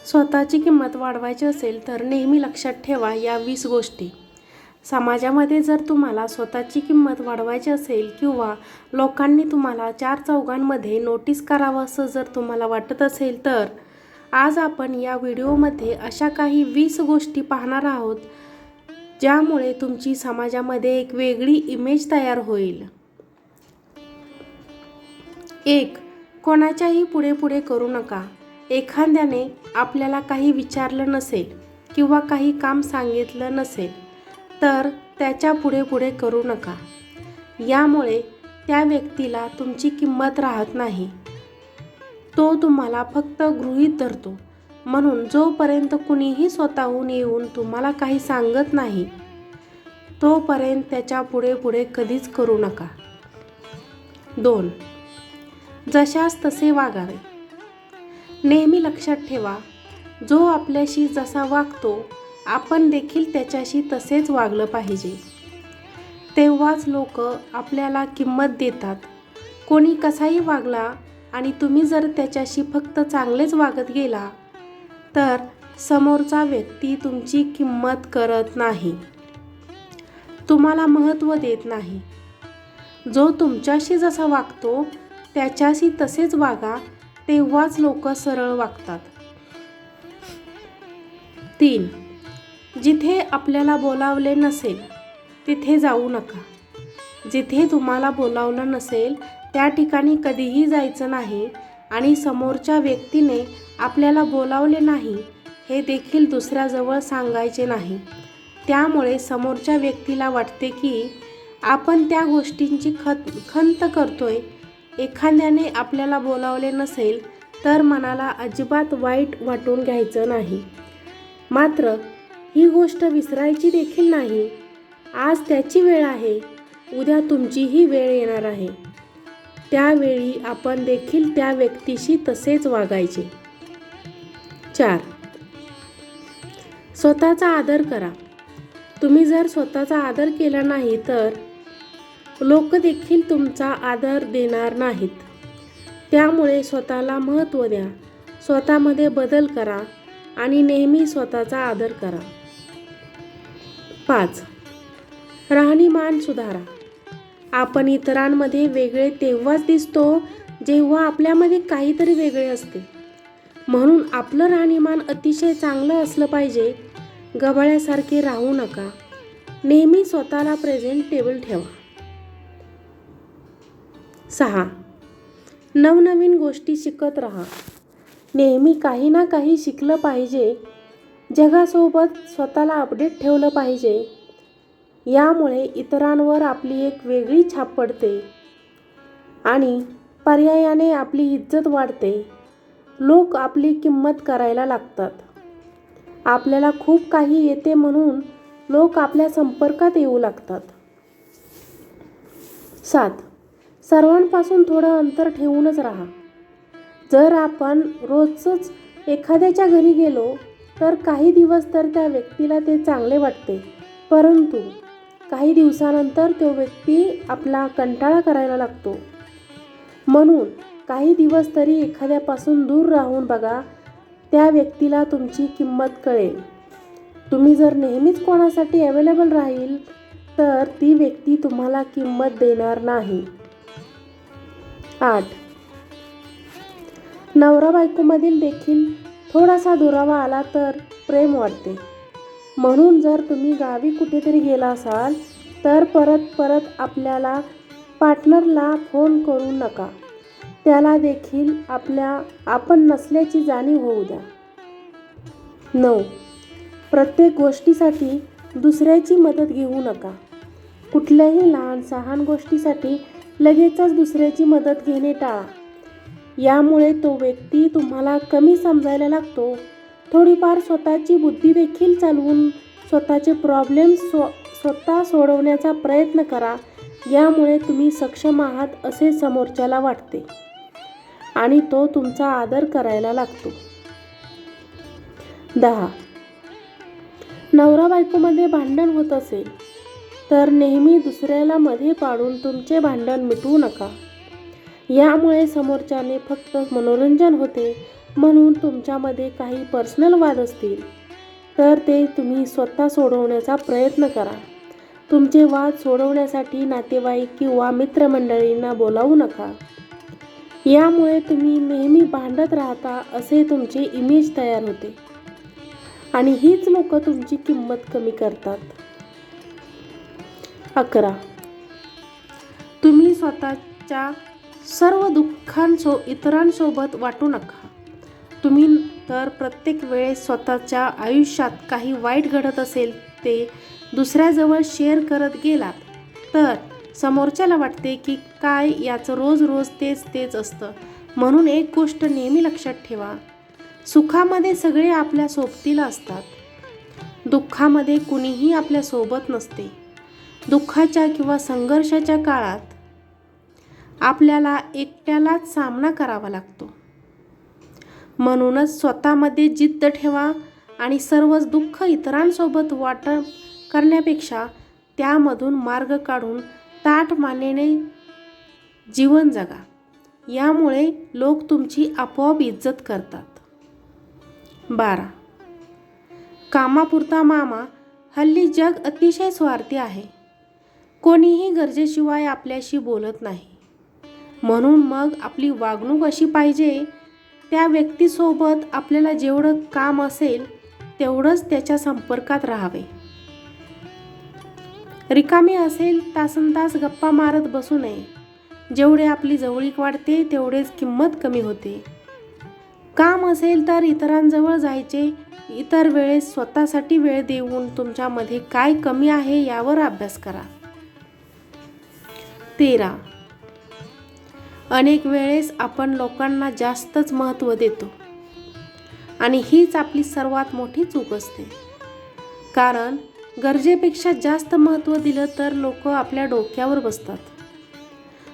स्वतःची किंमत वाढवायची असेल तर नेहमी लक्षात ठेवा या 20 गोष्टी. समाजामध्ये जर तुम्हाला स्वतःची किंमत वाढवायची असेल किंवा लोकांनी तुम्हाला चार चौघांमध्ये नोटीस करावं असं जर तुम्हाला वाटत असेल तर आज आपण या व्हिडिओमध्ये अशा काही 20 गोष्टी पाहणार आहोत ज्यामुळे तुमची समाजामध्ये एक वेगळी इमेज तयार होईल. 1. कोणाच्याही पुढे करू नका. एखाद्याने आपल्याला काही विचारलं नसेल किंवा काही काम सांगितलं नसेल तर त्याच्या पुढे करू नका. यामुळे त्या व्यक्तीला तुमची किंमत राहत नाही. तो तुम्हाला फक्त गृहीत धरतो. म्हणून जोपर्यंत कुणीही स्वतःहून येऊन तुम्हाला काही सांगत नाही तोपर्यंत त्याच्या पुढे कधीच करू नका. 2. जशास तसे वागावे. नेहमी लक्षात ठेवा, जो आपल्याशी जसा वागतो आपण देखील त्याच्याशी तसेच वागलं पाहिजे. तेव्हाच लोक आपल्याला किंमत देतात. कोणी कसाही वागला आणि तुम्ही जर त्याच्याशी फक्त चांगलेच वागत गेला तर समोरचा व्यक्ती तुमची किंमत करत नाही, तुम्हाला महत्त्व देत नाही. जो तुमच्याशी जसा वागतो त्याच्याशी तसेच वागा, तेव्हाच लोक सरळ वागतात. 3. जिथे आपल्याला बोलावले नसेल तिथे जाऊ नका. जिथे तुम्हाला बोलावलं नसेल त्या ठिकाणी कधीही जायचं नाही आणि समोरच्या व्यक्तीने आपल्याला बोलावले नाही हे देखील दुसऱ्याजवळ सांगायचे नाही. त्यामुळे समोरच्या व्यक्तीला वाटते की आपण त्या गोष्टींची खंत करतोय. एखाद्याने आपल्याला बोलावले नसेल तर मनाला अजिबात वाईट वाटून घ्यायचं नाही. मात्र ही गोष्ट विसरायची देखील नाही. आज त्याची वेळ आहे, उद्या तुमचीही वेळ येणार आहे. त्यावेळी आपण देखील त्या व्यक्तीशी तसेच वागायचे. 4. स्वतःचा आदर करा. तुम्ही जर स्वतःचा आदर केला नाही तर लोक देखील तुमचा आदर देणार नाहीत. त्यामुळे स्वतःला महत्त्व द्या, स्वतःमध्ये बदल करा आणि नेहमी स्वतःचा आदर करा. 5. राहणीमान सुधारा. आपण इतरांमध्ये वेगळे तेव्हाच दिसतो जेव्हा आपल्यामध्ये काहीतरी वेगळे असते. म्हणून आपलं राहणीमान अतिशय चांगलं असलं पाहिजे. गबाळ्यासारखे राहू नका. नेहमी स्वतःला प्रेझेंटेबल ठेवा. 6. नवनवीन गोष्टी शिकत राहा. नेहमी काही ना काही शिकलं पाहिजे. जगासोबत स्वतःला अपडेट ठेवलं पाहिजे. यामुळे इतरांवर आपली एक वेगळी छाप पडते आणि पर्यायाने आपली इज्जत वाढते. लोक आपली किंमत करायला लागतात. आपल्याला खूप काही येते म्हणून लोक आपल्या संपर्कात येऊ लागतात. 7. सर्वांपासून थोडं अंतर ठेवूनच राहा. जर आपण रोजच एखाद्याच्या घरी गेलो तर काही दिवस तर त्या व्यक्तीला ते चांगले वाटते, परंतु काही दिवसानंतर तो व्यक्ती आपला कंटाळा करायला लागतो. म्हणून काही दिवस तरी एखाद्यापासून दूर राहून बघा, त्या व्यक्तीला तुमची किंमत कळेल. तुम्ही जर नेहमीच कोणासाठी अवेलेबल राहील तर ती व्यक्ती तुम्हाला किंमत देणार नाही. 8. नवरा बायकोमधील देखील थोडासा दुरावा आला तर प्रेम वाढते. म्हणून जर तुम्ही गावी कुठेतरी गेला असाल तर परत आपल्याला पार्टनरला फोन करू नका. त्याला देखील आपण नसल्याची जाणीव होऊ द्या. 9. प्रत्येक गोष्टीसाठी दुसऱ्याची मदत घेऊ नका. कुठल्याही लहान सहान गोष्टीसाठी लगेचच दुसऱ्याची मदत घेणे टाळा. यामुळे तो व्यक्ती तुम्हाला कमी समजायला लागतो. थोडीफार स्वतःची बुद्धी देखील चालवून स्वतःचे प्रॉब्लेम स्वतः सोडवण्याचा प्रयत्न करा. यामुळे तुम्ही सक्षम आहात असे समोरच्याला वाटते आणि तो तुमचा आदर करायला लागतो. 10. नवरा बायकोमध्ये भांडण होत असेल तर नेहमी दुसऱ्याला मध्ये पाडून तुमचे भांडण मिटवू नका. यामुळे समोरच्याने फक्त मनोरंजन होते म्हणून तुमच्यामध्ये काही पर्सनल वाद असतील तर ते तुम्ही स्वतः सोडवण्याचा प्रयत्न करा. तुमचे वाद सोडवण्यासाठी नातेवाईक किंवा मित्रमंडळींना बोलावू नका. यामुळे तुम्ही नेहमी भांडत राहता असे तुमचे इमेज तयार होते आणि हीच लोक तुमची किंमत कमी करतात. 11. तुम्ही स्वतःच्या सर्व इतरांसोबत वाटू नका. तुम्ही तर प्रत्येक वेळेस स्वतःच्या आयुष्यात काही वाईट घडत असेल ते दुसऱ्याजवळ शेअर करत गेलात तर समोरच्याला वाटते की काय याचं रोज रोज तेच असतं. म्हणून एक गोष्ट नेहमी लक्षात ठेवा, सुखामध्ये सगळे आपल्या सोबतीला असतात, दुःखामध्ये कुणीही आपल्या सोबत नसते. दुःखाच्या किंवा संघर्षाच्या काळात आपल्याला एकट्यालाच सामना करावा लागतो. म्हणूनच स्वतःमध्ये जिद्द ठेवा आणि सर्वच दुःख इतरांसोबत वाटप करण्यापेक्षा त्यामधून मार्ग काढून ताठ मानेने जीवन जगा. यामुळे लोक तुमची आपोआप इज्जत करतात. 12. कामापुरता मामा. हल्ली जग अतिशय स्वार्थी आहे. कोणीही गरजेशिवाय आपल्याशी बोलत नाही. म्हणून मग आपली वागणूक अशी पाहिजे, त्या व्यक्तीसोबत आपल्याला जेवढं काम असेल तेवढंच त्याच्या संपर्कात राहावे. रिकामी असेल तासनतास गप्पा मारत बसू नये. जेवढे आपली जवळीक वाढते तेवढेच किंमत कमी होते. काम असेल तर इतरांजवळ जायचे. इतर वेळेस स्वतःसाठी वेळ देऊन तुमच्यामध्ये काय कमी आहे यावर अभ्यास करा. 13. अनेक वेळेस आपण लोकांना जास्तच महत्त्व देतो आणि हीच आपली सर्वात मोठी चूक असते. कारण गरजेपेक्षा जास्त महत्त्व दिलं तर लोक आपल्या डोक्यावर बसतात.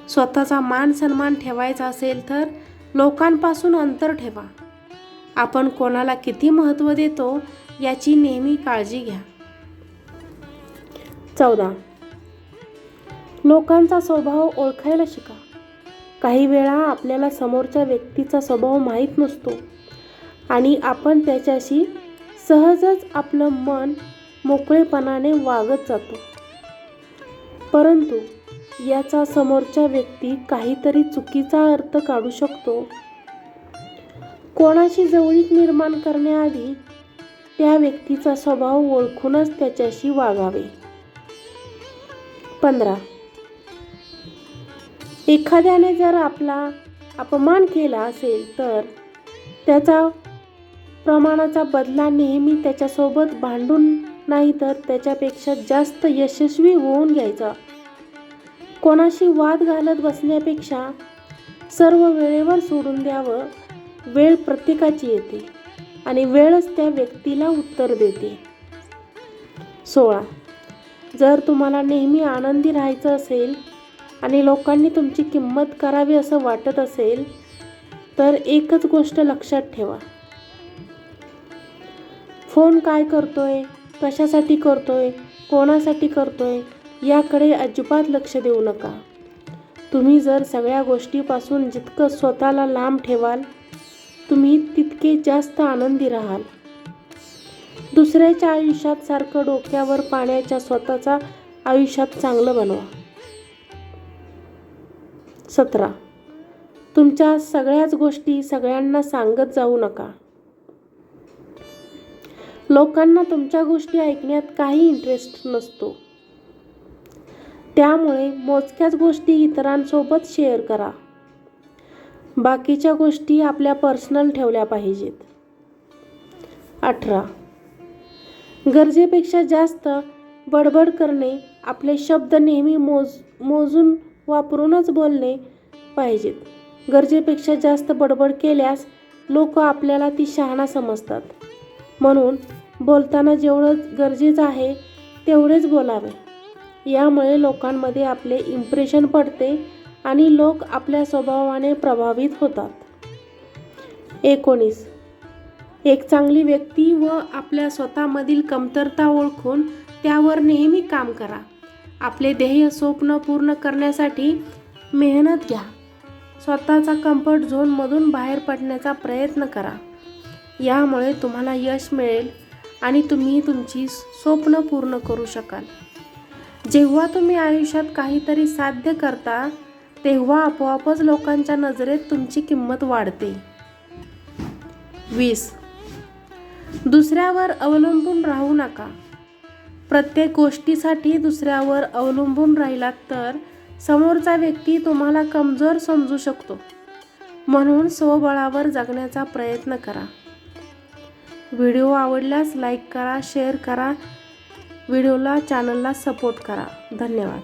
स्वतःचा मान सन्मान ठेवायचा असेल तर लोकांपासून अंतर ठेवा. आपण कोणाला किती महत्त्व देतो याची नेहमी काळजी घ्या. 14. लोकांचा स्वभाव ओळखायला शिका. काही वेळा आपल्याला समोरच्या व्यक्तीचा स्वभाव माहीत नसतो आणि आपण त्याच्याशी सहजच आपलं मन मोकळेपणाने वागत जातो. परंतु याचा समोरचा व्यक्ती काहीतरी चुकीचा अर्थ काढू शकतो. कोणाशी जवळीक निर्माण करण्याआधी त्या व्यक्तीचा स्वभाव ओळखूनच त्याच्याशी वागावे. 15. एखाद्याने जर आपला अपमान केला असेल तर त्याचा प्रमाणाचा बदला नेहमी त्याच्यासोबत भांडून नाही तर त्याच्यापेक्षा जास्त यशस्वी होऊन घ्यायचा. कोणाशी वाद घालत बसण्यापेक्षा सर्व वेळेवर सोडून द्यावं. वेळ प्रत्येकाची येते आणि वेळच त्या व्यक्तीला उत्तर देते. 16. जर तुम्हाला नेहमी आनंदी राहायचं असेल आणि लोकांनी तुमची किंमत करावी असं वाटत असेल तर एकच गोष्ट लक्षात ठेवा. फोन काय करतोय, कशासाठी करतोय, कोणासाठी करतोय याकडे अजिबात लक्ष देऊ नका. तुम्ही जर सगळ्या गोष्टीपासून जितकं स्वतःला लांब ठेवाल तुम्ही तितके जास्त आनंदी राहाल. दुसऱ्याच्या आयुष्यात सारखं डोक्यावर पाण्याच्या स्वतःच्या आयुष्यात चांगलं बनवा. 17. तुमच्या सगळ्याच गोष्टी सगळ्यांना सांगत जाऊ नका. लोकांना तुमच्या गोष्टी ऐकण्यात काही इंटरेस्ट नसतो. त्यामुळे मोजक्याच गोष्टी इतरांसोबत शेअर करा. बाकीच्या गोष्टी आपल्या पर्सनल ठेवल्या पाहिजेत. 18. गरजेपेक्षा जास्त बडबड करणे. आपले शब्द नेहमी मोजून वापरूनच बोलले पाहिजेत. गरजेपेक्षा जास्त बडबड केल्यास लोक आपल्याला ती शहाणा समजतात. म्हणून बोलताना जेवढं गरजेचं आहे तेवढेच बोलावे. यामुळे लोकांमध्ये आपले इम्प्रेशन पडते आणि लोक आपल्या स्वभावाने प्रभावित होतात. 19. एक चांगली व्यक्ती व आपल्या स्वतःमधील कमतरता ओळखून त्यावर नेहमी काम करा. आपले ध्येय स्वप्न पूर्ण करण्यासाठी मेहनत घ्या. स्वतःचा कम्फर्ट झोनमधून बाहेर पडण्याचा प्रयत्न करा. यामुळे तुम्हाला यश मिळेल आणि तुम्ही तुमची स्वप्न पूर्ण करू शकाल. जेव्हा तुम्ही आयुष्यात काहीतरी साध्य करता तेव्हा आपोआपच लोकांच्या नजरेत तुमची किंमत वाढते. 20. दुसऱ्यावर अवलंबून राहू नका. प्रत्येक गोष्टीसाठी दुसऱ्यावर अवलंबून राहिलात तर समोरचा व्यक्ती तुम्हाला कमजोर समजू शकतो. म्हणून स्वबळावर जगण्याचा प्रयत्न करा. व्हिडिओ आवडल्यास लाईक करा, शेअर करा, चॅनलला सपोर्ट करा. धन्यवाद.